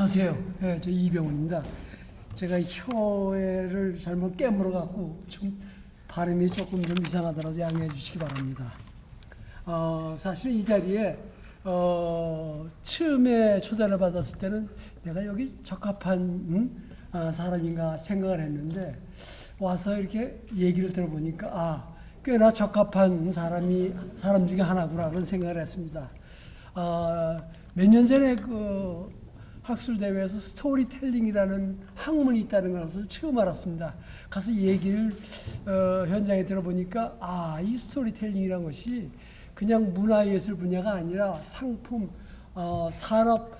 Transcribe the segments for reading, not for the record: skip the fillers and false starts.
안녕하세요. 네, 저 이병훈입니다. 제가 혀를 잘못 깨물어 갖고 좀 발음이 조금 좀 이상하더라도 양해해 주시기 바랍니다. 사실 이 자리에 처음에 초대를 받았을 때는 내가 여기 적합한 사람인가 생각을 했는데 와서 이렇게 얘기를 들어보니까 꽤나 적합한 사람 중에 하나구나 그런 생각을 했습니다. 몇 년 전에 학술대회에서 스토리텔링이라는 학문이 있다는 것을 처음 알았습니다. 가서 얘기를 현장에 들어보니까 이 스토리텔링이라는 것이 그냥 문화예술 분야가 아니라 상품, 산업,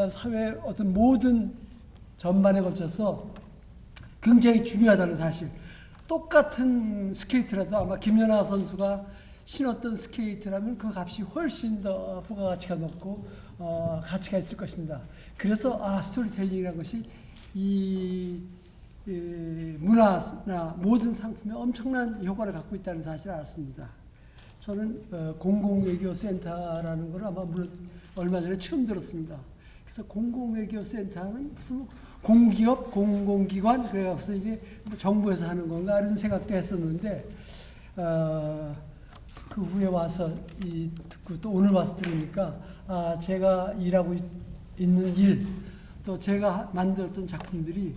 사회 어떤 모든 전반에 걸쳐서 굉장히 중요하다는 사실. 똑같은 스케이트라도 아마 김연아 선수가 신었던 스케이트라면 그 값이 훨씬 더 부가가치가 높고 가치가 있을 것입니다. 그래서 스토리텔링이라는 것이 이 문화나 모든 상품에 엄청난 효과를 갖고 있다는 사실을 알았습니다. 저는 공공외교센터라는 걸 아마 물론 얼마 전에 처음 들었습니다. 그래서 공공외교센터는 무슨 공기업, 공공기관 그래서 이게 정부에서 하는 건가 이런 생각도 했었는데 그 후에 와서 듣고 또 오늘 와서 들으니까 제가 일하고 있는 일, 또 제가 만들었던 작품들이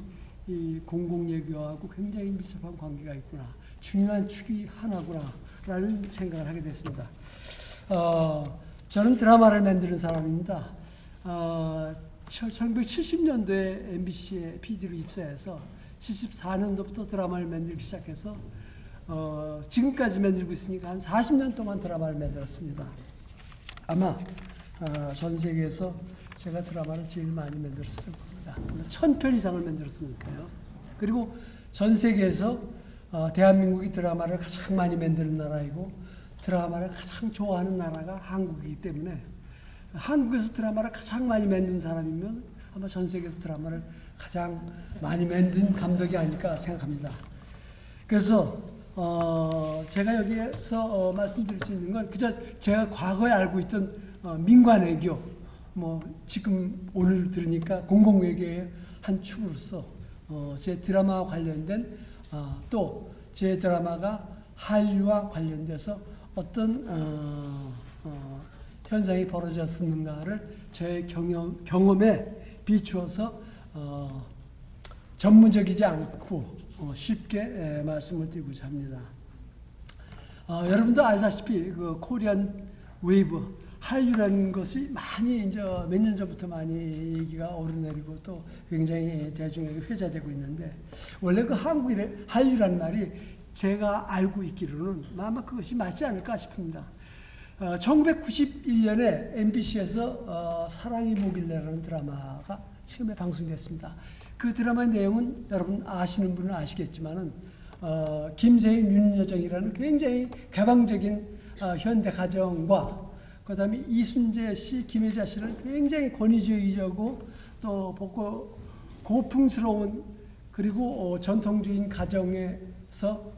이 공공예교하고 굉장히 밀접한 관계가 있구나, 중요한 축이 하나구나라는 생각을 하게 됐습니다. 저는 드라마를 만드는 사람입니다. 1970년도에 MBC에 PD로 입사해서 74년도부터 드라마를 만들기 시작해서 지금까지 만들고 있으니까 한 40년 동안 드라마를 만들었습니다. 아마 전 세계에서 제가 드라마를 제일 많이 만들었을 겁니다. 1000편 이상을 만들었으니까요. 그리고 전 세계에서 대한민국이 드라마를 가장 많이 만드는 나라이고 드라마를 가장 좋아하는 나라가 한국이기 때문에 한국에서 드라마를 가장 많이 만든 사람이면 아마 전 세계에서 드라마를 가장 많이 만든 감독이 아닐까 생각합니다. 그래서 제가 여기에서 말씀드릴 수 있는 건 그저 제가 과거에 알고 있던 민관외교, 지금 오늘 들으니까 공공외교의 한 축으로서 제 드라마와 관련된 또 제 드라마가 한류와 관련돼서 어떤 현상이 벌어졌는가를 저의 경험에 비추어서 전문적이지 않고 쉽게 말씀을 드리고자 합니다. 여러분도 알다시피 그 코리안 웨이브, 한류라는 것이 많이 이제 몇 년 전부터 많이 얘기가 오르내리고 또 굉장히 대중에게 회자되고 있는데, 원래 그 한국의 한류라는 말이 제가 알고 있기로는 아마 그것이 맞지 않을까 싶습니다. 1991년에 MBC에서 사랑이 뭐길래라는 드라마가 처음에 방송됐습니다. 그 드라마의 내용은 여러분 아시는 분은 아시겠지만은 김세윤, 윤여정이라는 굉장히 개방적인 현대 가정과 그다음에 이순재 씨, 김혜자 씨는 굉장히 권위주의적이고 또 고풍스러운 그리고 전통적인 가정에서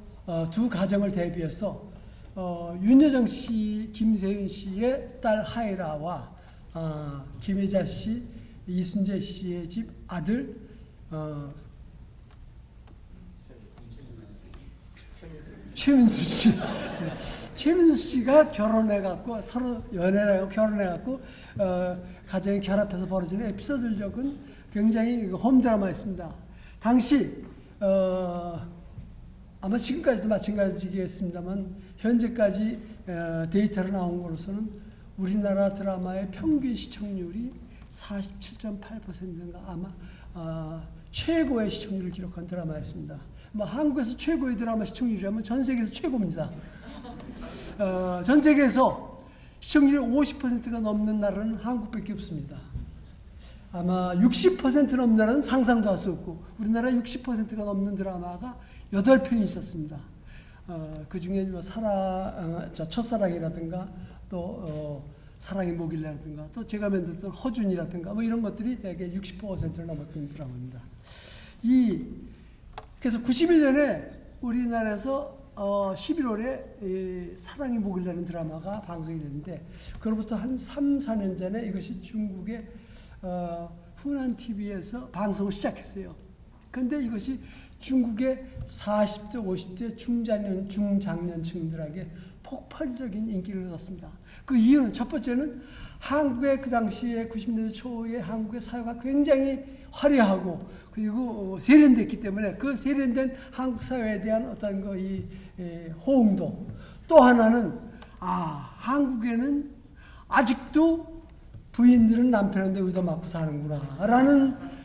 두 가정을 대비해서 윤여정 씨, 김세윤 씨의 딸 하이라와 김혜자 씨, 이순재 씨의 집 아들 최민수 씨. 최민수 씨가 결혼해갖고 서로 연애를 하고 결혼해갖고 가정이 결합해서 벌어지는 에피소드적은 굉장히 홈 드라마였습니다. 당시 아마 지금까지도 마찬가지겠습니다만 현재까지 데이터로 나온 것으로서는 우리나라 드라마의 평균 시청률이 47.8%인가 아마 최고의 시청률을 기록한 드라마였습니다. 한국에서 최고의 드라마 시청률이라면 전 세계에서 최고입니다. 전 세계에서 시청률이 50%가 넘는 나라는 한국밖에 없습니다. 아마 60% 넘는 나라는 상상도 할 수 없고 우리나라 60%가 넘는 드라마가 8편이 있었습니다. 그 중에 첫사랑이라든가 또 사랑이 뭐길래라든가 또 제가 만들었던 허준이라든가 이런 것들이 대개 60%를 넘었던 드라마입니다. 그래서 91년에 우리나라에서 11월에 사랑의 목이라는 드라마가 방송이 됐는데 그로부터 한 3, 4년 전에 이것이 중국의 후난 TV에서 방송을 시작했어요. 그런데 이것이 중국의 40대, 50대 중장년층들에게 폭발적인 인기를 얻었습니다. 그 이유는 첫 번째는 한국의 그 당시에 90년대 초에 한국의 사회가 굉장히 화려하고 그리고 세련됐기 때문에 그 세련된 한국 사회에 대한 어떤 호응도, 또 하나는 한국에는 아직도 부인들은 남편한테 얻어맞고 사는구나라는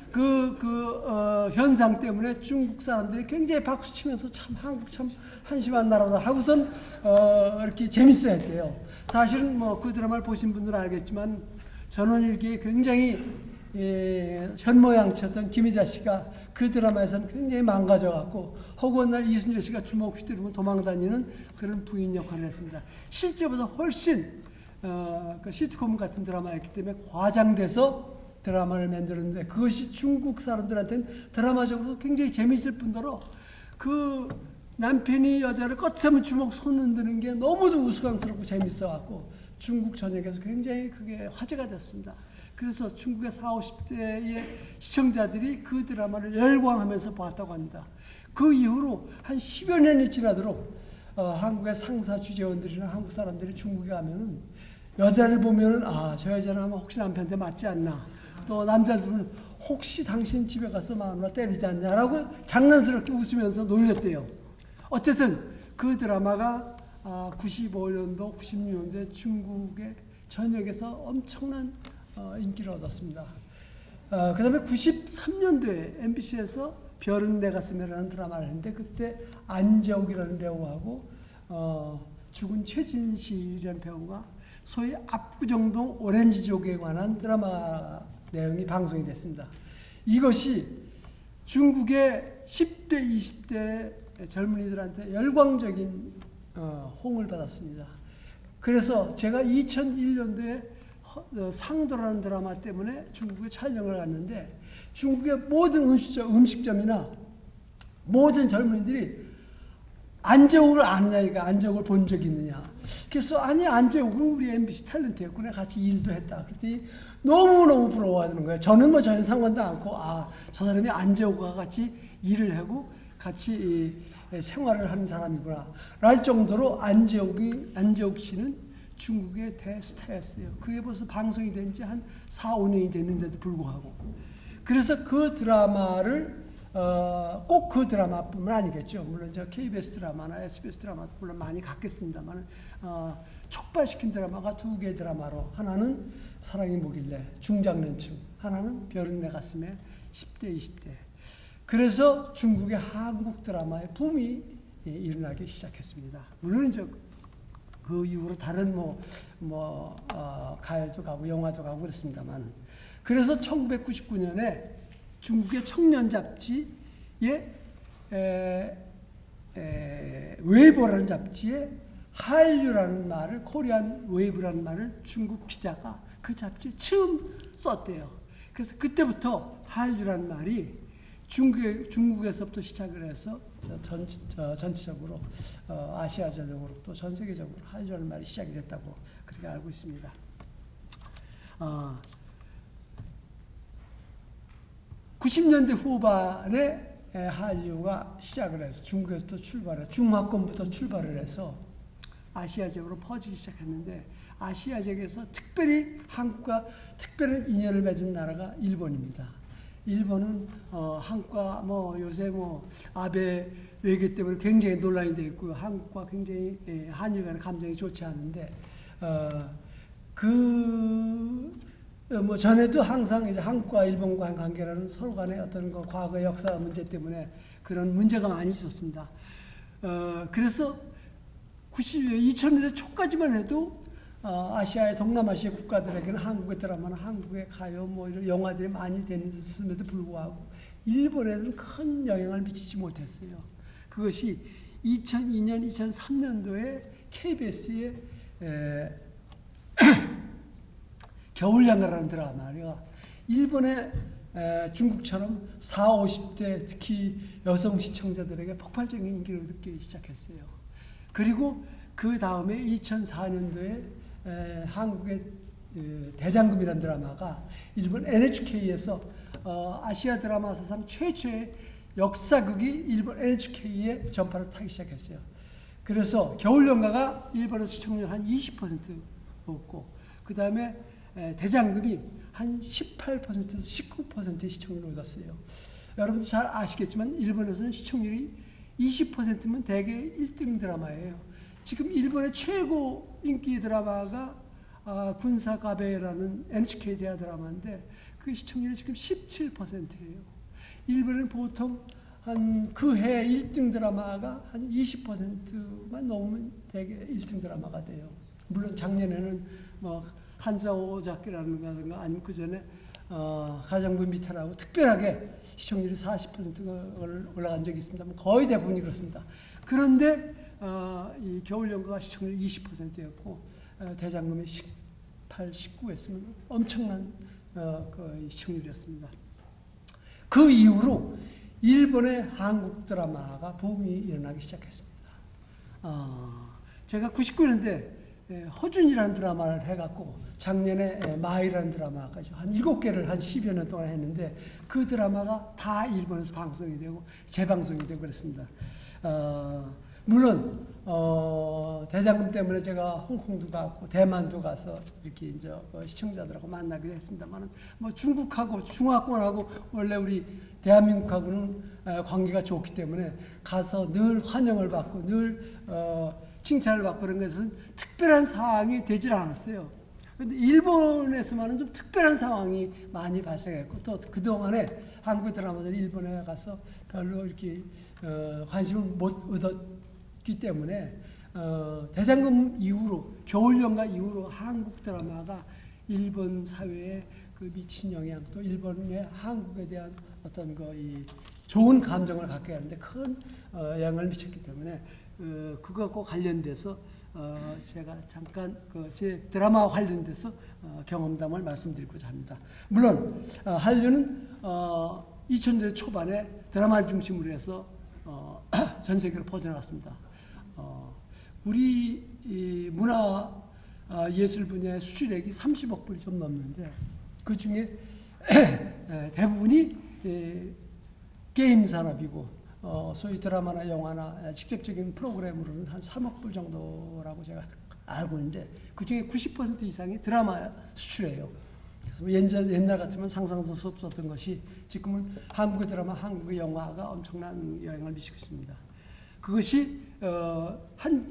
현상 때문에 중국 사람들이 굉장히 박수치면서 참 한국 참 한심한 나라다 하고선 이렇게 재밌어 했대요. 사실은 그 드라마를 보신 분들은 알겠지만 전원일기에 굉장히 현모양처였던 김희자 씨가 그 드라마에서는 굉장히 망가져갖고 허구한 이순재 씨가 주먹 휘두르며 도망다니는 그런 부인 역할을 했습니다. 실제보다 훨씬 그 시트콤 같은 드라마였기 때문에 과장돼서 드라마를 만들었는데 그것이 중국 사람들한테는 드라마적으로 굉장히 재미있을 뿐더러 그 남편이 여자를 껐으면 주먹 손 흔드는 게 너무도 우스꽝스럽고 재밌어갖고 중국 전역에서 굉장히 그게 화제가 됐습니다. 그래서 중국의 40, 50대의 시청자들이 그 드라마를 열광하면서 봤다고 합니다. 그 이후로 한 10여 년이 지나도록 한국의 상사 주재원들이나 한국 사람들이 중국에 가면은 여자를 보면은 저 여자는 아마 혹시 남편한테 맞지 않나, 또 남자들은 혹시 당신 집에 가서 마누라 때리지 않냐라고 장난스럽게 웃으면서 놀렸대요. 어쨌든 그 드라마가 95년도, 96년도에 중국의 전역에서 엄청난 인기를 얻었습니다. 그 다음에 93년도에 MBC에서 별은 내 가슴에라는 드라마를 했는데 그때 안재욱이라는 배우하고 죽은 최진실이라는 배우가 소위 압구정동 오렌지족에 관한 드라마 내용이 방송이 됐습니다. 이것이 중국의 10대, 20대 젊은이들한테 열광적인 호응을 받았습니다. 그래서 제가 2001년도에 상도라는 드라마 때문에 중국에 촬영을 갔는데 중국의 모든 음식점이나 모든 젊은이들이 안재욱을 아느냐, 이거 안재욱을 본 적이 있느냐. 그래서 안재욱은 우리 MBC 탤런트였구나, 같이 일도 했다. 그랬더니 너무너무 부러워하는 거예요. 저는 전혀 상관도 않고 저 사람이 안재욱과 같이 일을 하고 같이 생활을 하는 사람이구나 랄 정도로 안재욱 씨는 중국의 대스타였어요. 그게 벌써 방송이 된 지 한 4, 5년이 됐는데도 불구하고. 그래서 그 드라마를 꼭 그 드라마뿐만 아니겠죠. 물론 저 KBS 드라마나 SBS 드라마도 물론 많이 갔겠습니다만 촉발시킨 드라마가 2개 드라마로, 하나는 사랑이 뭐길래 중장년층, 하나는 별은 내 가슴에 10대, 20대. 그래서 중국의 한국 드라마의 붐이 일어나기 시작했습니다. 물론 그 이후로 다른 가요도 가고 영화도 가고 그랬습니다만, 그래서 1999년에 중국의 청년 잡지에 웨이보라는 잡지에 한류라는 말을, 코리안 웨이브라는 말을 중국 기자가 그 잡지에 처음 썼대요. 그래서 그때부터 한류라는 말이 중국에서부터 시작을 해서 전체적으로 아시아적으로 또 전 세계적으로 한류라는 말이 시작이 됐다고 그렇게 알고 있습니다. 90년대 후반에 한류가 시작을 해서 중국에서부터 중화권부터 출발을 해서 아시아적으로 퍼지기 시작했는데, 아시아적에서 특별히 한국과 특별한 인연을 맺은 나라가 일본입니다. 일본은 한국과 요새 아베 외교 때문에 굉장히 논란이 되어 있고요. 한국과 굉장히 한일 간의 감정이 좋지 않은데 전에도 항상 이제 한국과 일본 간 관계라는 서로 간의 어떤 과거의 역사 문제 때문에 그런 문제가 많이 있었습니다. 그래서 2000년대 초까지만 해도 아시아의 동남아시아 국가들에게는 한국의 드라마나 한국의 가요 이런 영화들이 많이 됐음에도 불구하고 일본에는 큰 영향을 미치지 못했어요. 그것이 2002년, 2003년도에 KBS의 겨울양가라는 드라마가 일본의 중국처럼 40, 50대 특히 여성 시청자들에게 폭발적인 인기를 얻기 시작했어요. 그리고 그 다음에 2004년도에 한국의 대장금이라는 드라마가 일본 NHK에서 아시아 드라마 사상 최초의 역사극이 일본 NHK에 전파를 타기 시작했어요. 그래서 겨울연가가 일본에서 시청률 한 20%였고, 그 다음에 대장금이 한 18%에서 19%의 시청률을 얻었어요. 여러분도 잘 아시겠지만 일본에서는 시청률이 20%면 대개 1등 드라마예요. 지금 일본의 최고 인기 드라마가 군사가베라는 NHK 대하 드라마인데 그 시청률이 지금 17%예요. 일본은 보통 한 그 해 1등 드라마가 한 20%만 넘으면 대개 1등 드라마가 돼요. 물론 작년에는 뭐 한자오작기라는 거 아니면 그 전에 가정부 미터라고 특별하게 시청률이 40%가 올라간 적이 있습니다. 거의 대부분이 그렇습니다. 그런데 이 겨울연가가 시청률 20%였고 대장금이 18, 19였으면 엄청난 그 시청률이었습니다. 그 이후로 일본의 한국 드라마가 붐이 일어나기 시작했습니다. 제가 99년대 허준이라는 드라마를 해갖고 작년에 마이라는 드라마까지 한 7개를 한 10여 년 동안 했는데 그 드라마가 다 일본에서 방송이 되고 재방송이 되고 그랬습니다. 물론 대장금 때문에 제가 홍콩도 갔고 대만도 가서 이렇게 이제 시청자들하고 만나기도 했습니다만 뭐 중국하고 중화권하고 원래 우리 대한민국하고는 관계가 좋기 때문에 가서 늘 환영을 받고 늘 칭찬을 받고 그런 것은 특별한 상황이 되질 않았어요. 그런데 일본에서만은 좀 특별한 상황이 많이 발생했고 또 그동안에 한국 드라마들이 일본에 가서 별로 이렇게 관심을 못 얻었기 때문에 대장금 이후로 겨울연가 이후로 한국 드라마가 일본 사회에 그 미친 영향 또 일본의 한국에 대한 어떤 이 좋은 감정을 갖게 하는데 큰 영향을 미쳤기 때문에 그것과 관련돼서 제가 잠깐 제 드라마와 관련돼서 경험담을 말씀드리고자 합니다. 물론 한류는 2000년대 초반에 드라마를 중심으로 해서 전 세계로 퍼져나갔습니다. 우리 이 문화 예술 분야의 수출액이 30억 불이 좀 넘는데 그 중에 대부분이 게임 산업이고 소위 드라마나 영화나 직접적인 프로그램으로는 한 3억 불 정도라고 제가 알고 있는데 그 중에 90% 이상이 드라마 수출이에요. 그래서 옛날 같으면 상상도 수 없었던 것이 지금은 한국의 드라마, 한국의 영화가 엄청난 영향을 미치고 있습니다. 그것이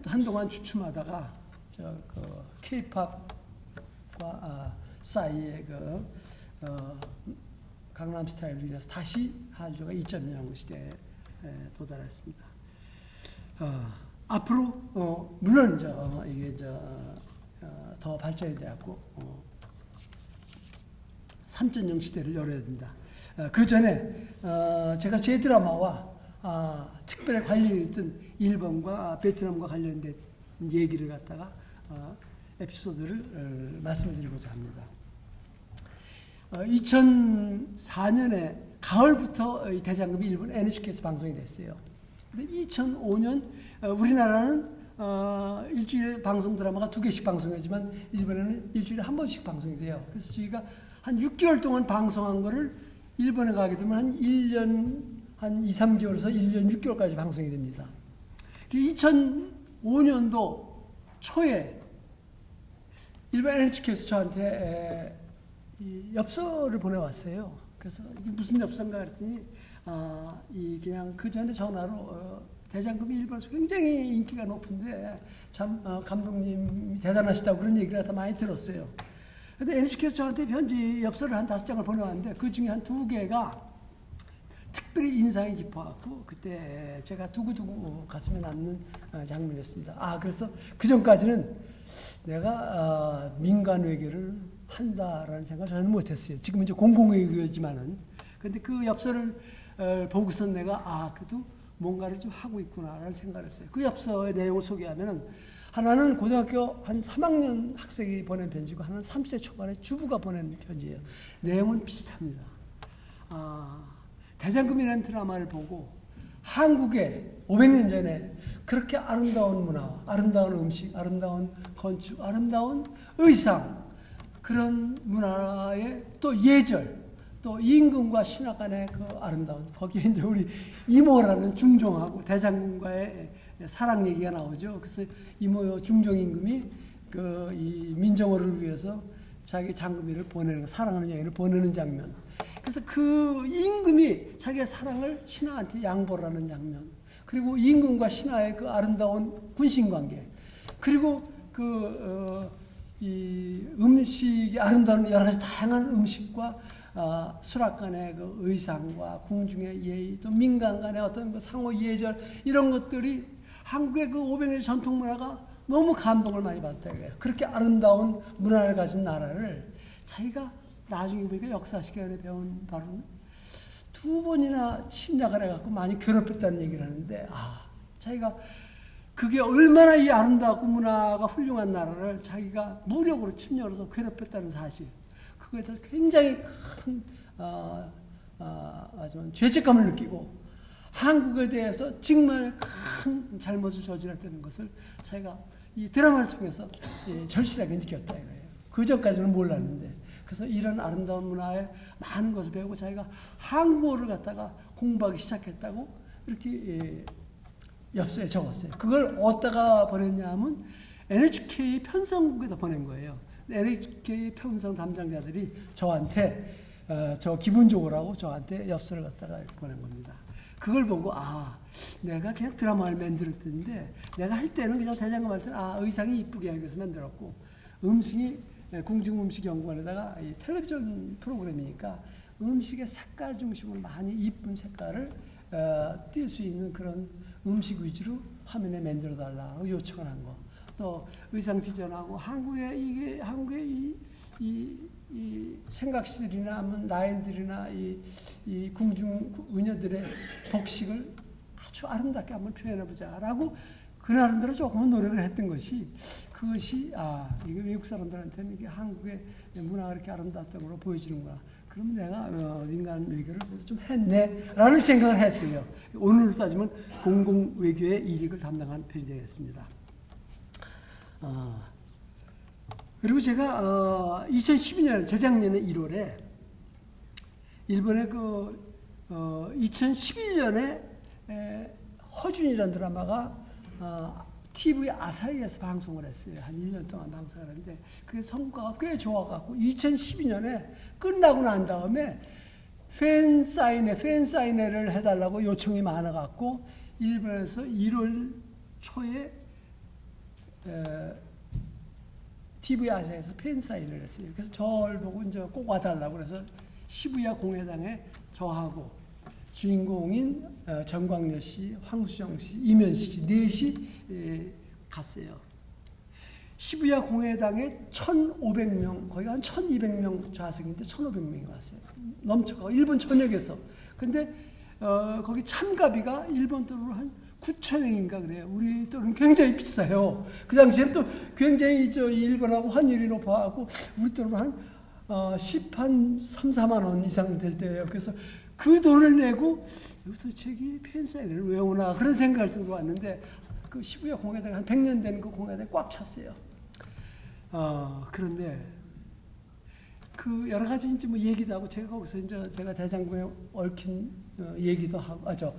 한동안 주춤하다가 K-팝과 싸이의 강남 스타일로 인해서 다시 한류가 2.0 시대에 도달했습니다. 앞으로 물론 이게 더 발전이 되었고 3.0 시대를 열어야 됩니다. 그 전에 제가 제 드라마와 특별히 관련이 있던 일본과 베트남과 관련된 얘기를 갖다가 에피소드를 말씀드리고자 합니다. 2004년에 가을부터 이 대장금이 일본 NHK에서 방송이 됐어요. 근데 2005년 우리나라는 일주일에 방송 드라마가 2개씩 방송하지만 일본에는 일주일에 한 번씩 방송이 돼요. 그래서 저희가 한 6개월 동안 방송한 거를 일본에 가게 되면 한 1년 한 2, 3개월에서 1년 6개월까지 방송이 됩니다. 2005년도 초에 일본 NHK에서 저한테 엽서를 보내왔어요. 그래서 이게 무슨 엽서인가 그랬더니 그냥 그 전에 전화로 대장금이 일본에서 굉장히 인기가 높은데 참 감독님이 대단하시다고 그런 얘기를 다 많이 들었어요. 근데 NHK에서 저한테 편지 엽서를 한 5장을 보내왔는데 그 중에 한 2개가 특별히 인상이 깊어갖고 그때 제가 두고두고 가슴에 남는 장면이었습니다. 그래서 그 전까지는 내가 민간 외교를 한다라는 생각을 전혀 못했어요. 지금 이제 공공외교지만은. 근데 그 엽서를 보고서 내가 그래도 뭔가를 좀 하고 있구나라는 생각을 했어요. 그 엽서의 내용을 소개하면은 하나는 고등학교 한 3학년 학생이 보낸 편지고 하나는 30대 초반에 주부가 보낸 편지예요. 내용은 비슷합니다. 대장금이라는 드라마를 보고 한국에 500년 전에 그렇게 아름다운 문화, 아름다운 음식, 아름다운 건축, 아름다운 의상, 그런 문화의 또 예절, 또 임금과 신하 간의 그 아름다운, 거기에 이제 우리 이모라는 중종하고 대장군과의 사랑 얘기가 나오죠. 그래서 이모 중종 임금이 그 이 민정어를 위해서 자기 장금이를 보내는, 사랑하는 여인을 보내는 장면. 그래서 그 임금이 자기의 사랑을 신하한테 양보를 하는 장면. 그리고 임금과 신하의 그 아름다운 군신관계. 그리고 이 음식이 아름다운 여러 가지 다양한 음식과 수락 간의 그 의상과 궁중의 예의, 또 민간 간의 어떤 그 상호 예절, 이런 것들이 한국의 그 500년 전통 문화가 너무 감동을 많이 받았다 이거예요. 그렇게 아름다운 문화를 가진 나라를 자기가 나중에 보니까 역사 시간에 배운 바로는 2번이나 침략을 해갖고 많이 괴롭혔다는 얘기를 하는데, 자기가 그게 얼마나 이 아름답고 문화가 훌륭한 나라를 자기가 무력으로 침략해서 괴롭혔다는 사실, 그거에 대해서 굉장히 큰 죄책감을 느끼고 한국에 대해서 정말 큰 잘못을 저질렀다는 것을 자기가 이 드라마를 통해서 절실하게 느꼈다 이거예요. 그 전까지는 몰랐는데. 그래서 이런 아름다운 문화에 많은 것을 배우고 자기가 한국어를 갖다가 공부하기 시작했다고 이렇게 엽서에 적었어요. 그걸 어디다가 보냈냐 하면 NHK 편성국에다 보낸 거예요. NHK 편성 담당자들이 저한테 저 기분 좋으라고 저한테 엽서를 갖다가 이렇게 보낸 겁니다. 그걸 보고 내가 그냥 드라마를 만들었는데 내가 할 때는 그냥 대장금 할 때는 의상이 이쁘게 하기 위해서 만들었고, 음식이 궁중음식연구원에다가 이 텔레비전 프로그램이니까 음식의 색깔 중심으로 많이 이쁜 색깔을 띌 수 있는 그런 음식 위주로 화면에 만들어 달라고 요청을 한 거. 또 의상 디자인하고 한국의 이 생각시들이나 나인들이나 이 궁중 의녀들의 복식을 아주 아름답게 한번 표현해보자라고 그나름대로 조금은 노력을 했던 것이, 그것이 이게 외국 사람들한테는 이게 한국의 문화가 이렇게 아름답다는 걸 보여지는구나. 그러면 내가 민간 외교를 그래서 좀 했네라는 생각을 했어요. 오늘로 따지면 공공 외교의 이익을 담당한 편이 되겠습니다. 그리고 제가 2012년 재작년에 1월에 일본의 2011년에 허준이라는 드라마가 TV 아사히에서 방송을 했어요. 한 1년 동안 방송을 했는데 그게 성과가 꽤 좋아갖고 2012년에 끝나고 난 다음에 팬 사인회를 해달라고 요청이 많아갖고 일본에서 1월 초에 TV 아사히에서 팬 사인을 했어요. 그래서 저를 보고 이제 꼭 와달라고 그래서 시부야 공회당에 저하고 주인공인 정광래 씨, 황수정 씨, 이면식 씨 넷이 갔어요. 시부야 공회당에 1,500명, 거의 한 1,200명 좌석인데 1,500명이 왔어요. 넘쳐가고 일본 전역에서. 근데 거기 참가비가 일본 돈으로 한 9,000원인가 그래요. 우리 돈은 굉장히 비싸요. 그 당시에 또 굉장히 일본하고 환율이 높아갖고 우리 돈으로 한 3, 4만 원 이상 될 때예요. 그래서 그 돈을 내고 도대체 이 팬사인회를 왜 오나 그런 생각을 들고 왔는데 그 시부야 공회당 한 100년 된 그 공회당이 꽉 찼어요. 그런데 그 여러 가지 이제 뭐 얘기도 하고 제가 거기서 이제 제가 대장군에 얽힌 얘기도 하고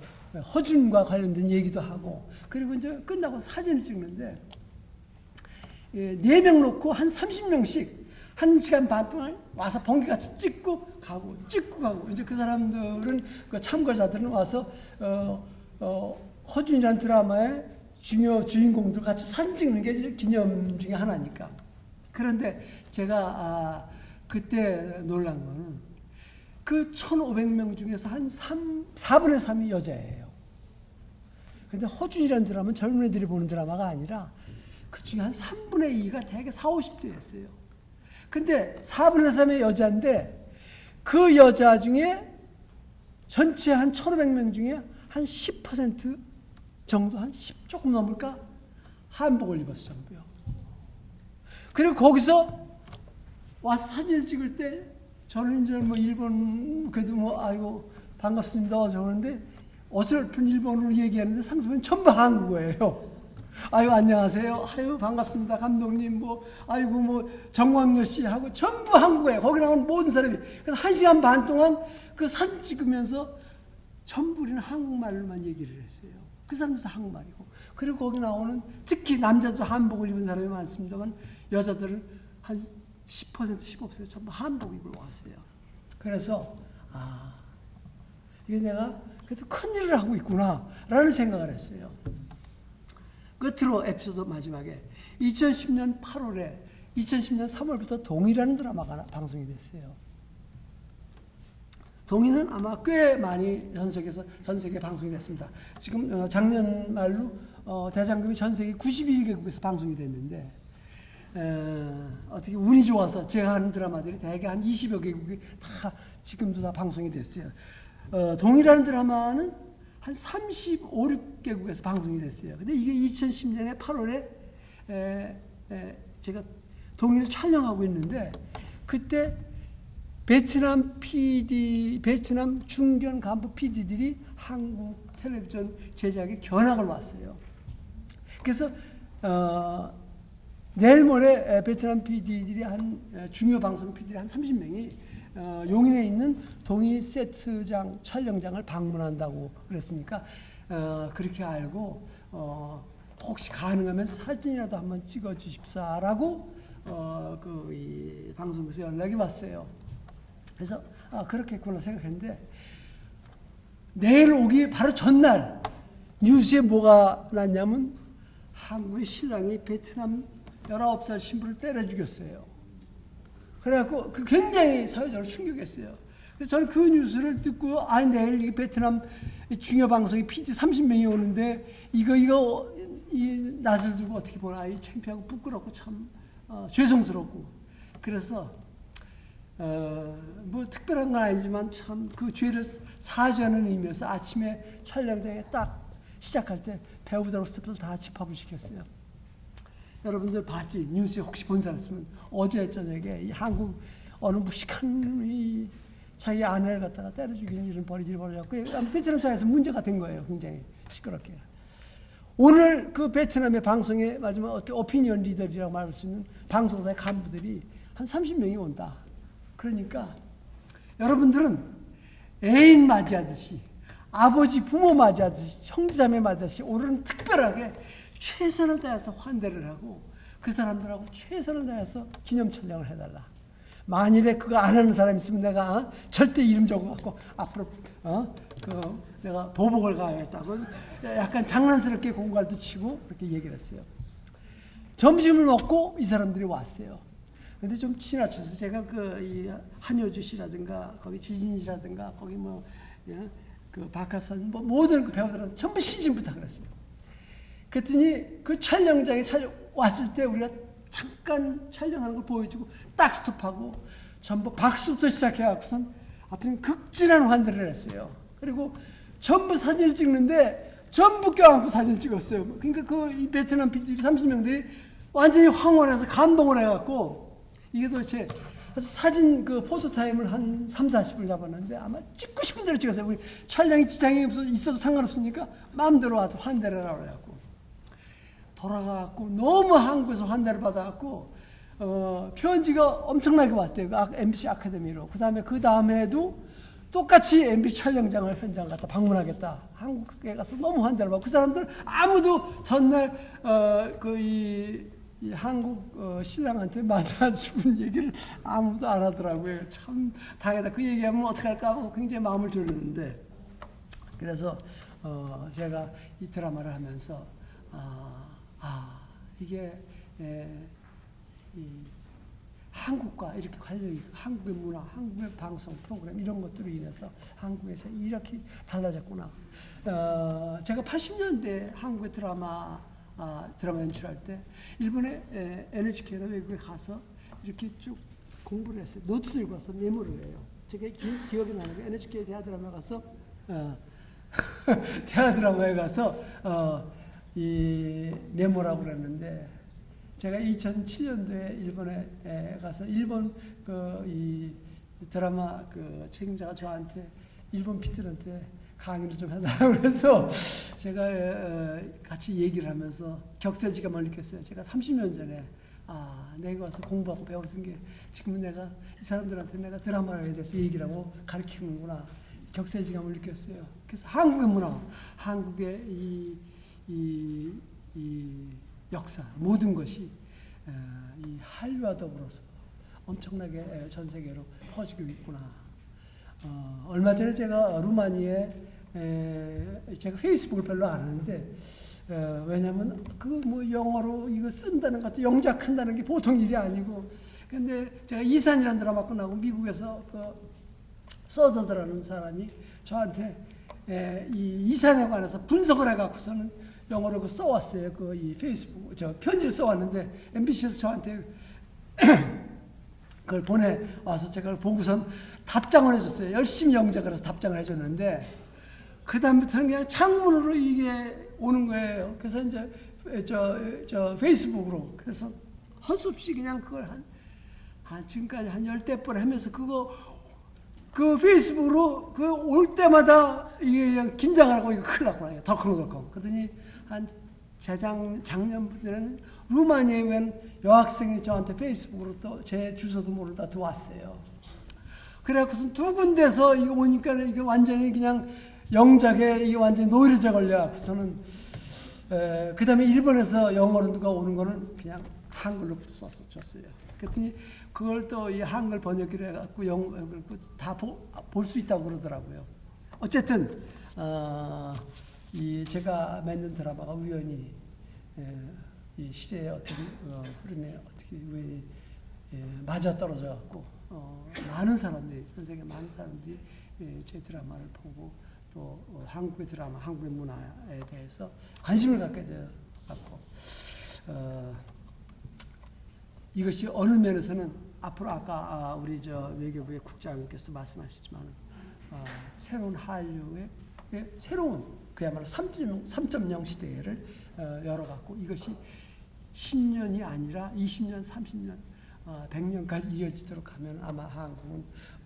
허준과 관련된 얘기도 하고, 그리고 이제 끝나고 사진을 찍는데 4명 놓고 한 30명씩 1시간 반 동안 와서 번개같이 찍고 가고 이제 그 사람들은 그 참가자들은 와서 허준이라는 드라마의 중요 주인공들 같이 사진 찍는 게 기념 중에 하나니까. 그런데 제가 그때 놀란 거는 그 1,500명 중에서 한 4분의 3이 여자예요. 근데 허준이라는 드라마는 젊은 애들이 보는 드라마가 아니라 그 중에 한 3분의 2가 대개 40, 50대였어요. 근데 4분의 3의 여자인데 그 여자 중에 전체 한 1,500명 중에 한 10% 정도, 한 10 조금 넘을까? 한복을 입었을 정도요. 그리고 거기서 와서 사진을 찍을 때 저는 이제 뭐 일본 그래도 뭐 아이고 반갑습니다 저러는데 어설픈 일본어로 얘기하는데 상수면 전부 한국어예요. 아유 안녕하세요. 아유 반갑습니다 감독님. 뭐 아이고 뭐 정광렬 씨 하고 전부 한국어예요. 거기 나온 모든 사람이. 그래서 1시간 반 동안 그 사진 찍으면서 전부 우리는 한국말로만 얘기를 했어요. 그 사람도 한국말이고. 그리고 거기 나오는 특히 남자도 한복을 입은 사람이 많습니다만 여자들은 한 10% 15% 전부 한복 입고 왔어요. 그래서 이게 내가 그래도 큰일을 하고 있구나 라는 생각을 했어요. 끝으로 에피소드 마지막에 2010년 8월에 2010년 3월부터 동이라는 드라마가 방송이 됐어요. 동이는 아마 꽤 많이 전 세계에 방송이 됐습니다. 지금 작년 말로 대장금이 전 세계 91개국에서 방송이 됐는데 어떻게 운이 좋아서 제가 하는 드라마들이 대개 한 20여 개국이 다 지금도 다 방송이 됐어요. 동이라는 드라마는 한 35, 6개국에서 방송이 됐어요. 근데 이게 2010년에 8월에 제가 동이를 촬영하고 있는데 그때 베트남 중견 간부 PD들이 한국 텔레비전 제작에 견학을 왔어요. 그래서 내일 모레 베트남 PD들이 중요 방송 PD들이 한 30명이 용인에 있는 동이 세트장 촬영장을 방문한다고 그랬으니까 그렇게 알고 혹시 가능하면 사진이라도 한번 찍어 주십사라고 이 방송국에서 연락이 왔어요. 그래서 그렇겠구나 생각했는데 내일 오기 바로 전날 뉴스에 뭐가 났냐면 한국의 신랑이 베트남 19살 신부를 때려 죽였어요. 그래갖고 굉장히 사회적으로 충격했어요. 그래서 저는 그 뉴스를 듣고 내일 베트남 중요 방송에 PD 30명이 오는데 이거 이 낯을 두고 어떻게 보나 창피하고 부끄럽고 참 죄송스럽고 그래서 뭐 특별한 건 아니지만 참 그 죄를 사죄하는 의미에서 아침에 촬영장에 딱 시작할 때 배우들 스태프들 다 집합을 시켰어요. 여러분들 봤지? 뉴스에 혹시 본 사람 있으면 어제 저녁에 이 한국 어느 무식한 자기 아내를 갖다가 때려 죽이는 이런 버리지를 벌어졌고 베트남 사회에서 문제가 된 거예요. 굉장히 시끄럽게. 오늘 그 베트남의 방송에 마지막 오피니언 리더리라고 말할 수 있는 방송사의 간부들이 한 30명이 온다. 그러니까 여러분들은 애인 맞이하듯이 아버지 부모 맞이하듯이 형제자매 맞이하듯이 오늘은 특별하게 최선을 다해서 환대를 하고 그 사람들하고 최선을 다해서 기념 촬영을 해달라. 만일에 그거 안 하는 사람이 있으면 내가 절대 이름 적어갖고 앞으로 내가 보복을 가하겠다고 약간 장난스럽게 공갈도 치고 그렇게 얘기를 했어요. 점심을 먹고 이 사람들이 왔어요. 근데 좀 지나쳐서 제가 이 한효주 씨라든가 거기 지진 씨라든가 거기 그 박하선 모든 그 배우들은 전부 시즌부터 그랬어요. 그랬더니 그 촬영장에 왔을 때 우리가 잠깐 촬영하는 걸 보여주고 딱 스톱하고 전부 박수부터 시작해갖고선 하여튼 극진한 환대를 했어요. 그리고 전부 사진을 찍는데 전부 껴안고 사진을 찍었어요. 그러니까 이 베트남 PD들이 30명들이 완전히 황홀해서 감동을 해갖고 이게 도대체 사진 포토타임을 한 3, 40분 잡았는데 아마 찍고 싶은 대로 찍었어요. 우리 촬영이 지장이 있어도 상관없으니까 마음대로 와서 환대를 하라고 해갖고 돌아가갖고 너무 한국에서 환대를 받아갖고 편지가 엄청나게 왔대요. MBC 아카데미로. 그 다음에도 똑같이 MBC 촬영장을 현장 갖다 방문하겠다. 한국에 가서 너무 환대를 받고 그 사람들 아무도 전날 이 한국 신랑한테 맞아 죽은 얘기를 아무도 안 하더라고요. 참 당연하다. 그 얘기하면 어떡할까 하고 굉장히 마음을 졸였는데 그래서 제가 이 드라마를 하면서 이게 이 한국과 이렇게 관련이 한국의 문화, 한국의 방송 프로그램 이런 것들로 인해서 한국에서 이렇게 달라졌구나. 제가 80년대 한국의 드라마 연출할 때 일본의 NHK나 외국에 가서 이렇게 쭉 공부를 했어요. 노트 들고 가서 메모를 해요. 제가 기억이 나는 게 NHK 대하드라마에 가서 대하드라마에 가서 이 메모라고 그랬는데 제가 2007년도에 일본에 가서 일본 이 드라마 책임자가 저한테 일본 피디한테 강의를 좀 해달라고 그래서 제가 같이 얘기를 하면서 격세지감을 느꼈어요. 제가 30년 전에 내가 와서 공부하고 배웠던 게 지금은 내가 이 사람들한테 내가 드라마에 대해서 얘기를 하고 가르치는구나. 격세지감을 느꼈어요. 그래서 한국의 문화, 한국의 이 역사, 모든 것이 이 한류와 더불어서 엄청나게 전 세계로 퍼지고 있구나. 얼마 전에 제가 루마니아에 제가 페이스북을 별로 안 하는데 왜냐하면 그 뭐 영어로 이거 쓴다는 것도 영작한다는 게 보통 일이 아니고 근데 제가 이산이라는 드라마 끝나고 미국에서 그 서저드라는 사람이 저한테 이 이산에 관해서 분석을 해갖고서는 영어로 그 써왔어요. 그 이 페이스북 저 편지를 써왔는데 MBC에서 저한테 그걸 보내와서 제가 그걸 보고선 답장을 해줬어요. 열심히 영작을 해서 답장을 해줬는데 그 다음부터는 그냥 창문으로 이게 오는 거예요. 그래서 이제 저 페이스북으로 그래서 헛수없이 그냥 그걸 한 지금까지 한 10대 번 하면서 그 페이스북으로 그 올 때마다 이게 그냥 긴장을 하고 이거 큰일 났구나. 덜컹덜컹. 그러더니 한 작년부터는 루마니아에 웬 여학생이 저한테 페이스북으로 또 제 주소도 모르다 들어왔어요. 그래갖고서 두 군데서 이거 오니까 이게 완전히 그냥 영작에 이게 완전히 노이로제 걸려갖고서는 그 다음에 일본에서 영어로 누가 오는 거는 그냥 한글로 써서 줬어요. 그랬더니 그걸 또 이 한글 번역기를 해갖고 다 볼 수 있다고 그러더라고요. 어쨌든 이 제가 만든 드라마가 우연히 이 시대의 어떤 흐름에 어떻게 우연히 맞아 떨어져갖고 많은 사람들이 전 세계 많은 사람들이 제 드라마를 보고 또 한국의 드라마, 한국의 문화에 대해서 관심을 갖게 되었고 이것이 어느 면에서는 앞으로 아까 우리 저 외교부의 국장님께서 말씀하셨지만 새로운 한류의 새로운 그야말로 3.0 시대를 열어갖고 이것이 10년이 아니라 20년, 30년, 100년까지 이어지도록 하면 아마 한국은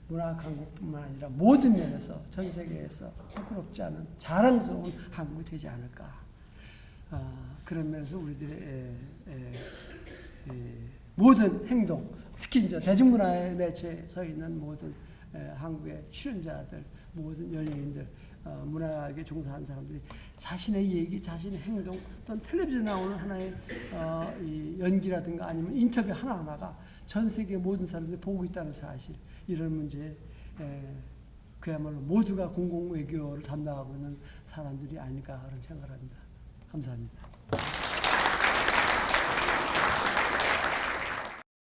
문화 강국뿐만 아니라 모든 면에서 전 세계에서 부끄럽지 않은 자랑스러운 한국이 되지 않을까. 그런 면에서 우리들의 모든 행동, 특히 이제 대중문화의 매체에 서 있는 모든 한국의 출연자들, 모든 연예인들, 문화에 종사하는 사람들이 자신의 얘기, 자신의 행동, 또는 텔레비전에 나오는 하나의 이 연기라든가 아니면 인터뷰 하나하나가 전 세계 모든 사람들이 보고 있다는 사실, 이런 문제에 그야말로 모두가 공공외교를 담당하고 있는 사람들이 아닐까 그런 생각을 합니다. 감사합니다.